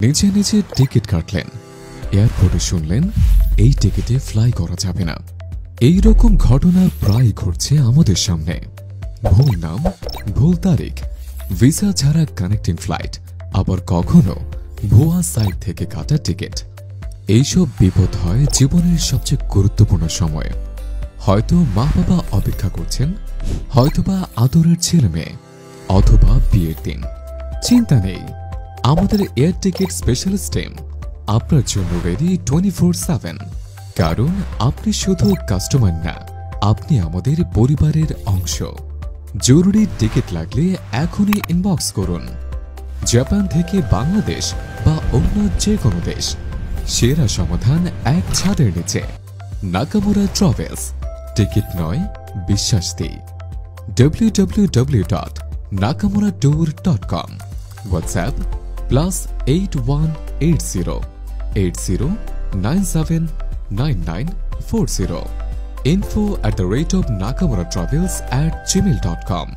নিচে নিচে টিকিট কাটলেন, এয়ারপোর্টে শুনলেন এই টিকিটে ফ্লাই করা যাবে না। এই রকম ঘটনা প্রায় ঘটছে আমাদের সামনে। ভুল নাম, ভুল তারিখ, ভিসা ছাড়া কানেক্টিং ফ্লাইট, আবার কখনো ভুয়া সাইট থেকে কাটা টিকিট। এইসব বিপদ হয় জীবনের সবচেয়ে গুরুত্বপূর্ণ সময়ে। হয়তো মা বাবা অপেক্ষা করছেন, হয়তোবা আদরের ছেলে মেয়ে, অথবা বিয়ের দিন। চিন্তা নেই, আমাদের এয়ার টিকিট স্পেশালিস্ট টিম আপনার জন্য রেডি 24/7। কারণ আপনি শুধু কাস্টমার না, আপনি আমাদের পরিবারের অংশ। জরুরি টিকিট লাগলে এখনই ইনবক্স করুন। জাপান থেকে বাংলাদেশ বা অন্য যে কোনো দেশ, সেরা সমাধান এক ছাদের নিচে। নাকামুরা ট্রাভেলস, টিকিট নয় বিশ্বাস দিই। www.nakamuratour.com। হোয়াটসঅ্যাপ +8180 80979940। info@nakamuraTravels@gmail.com।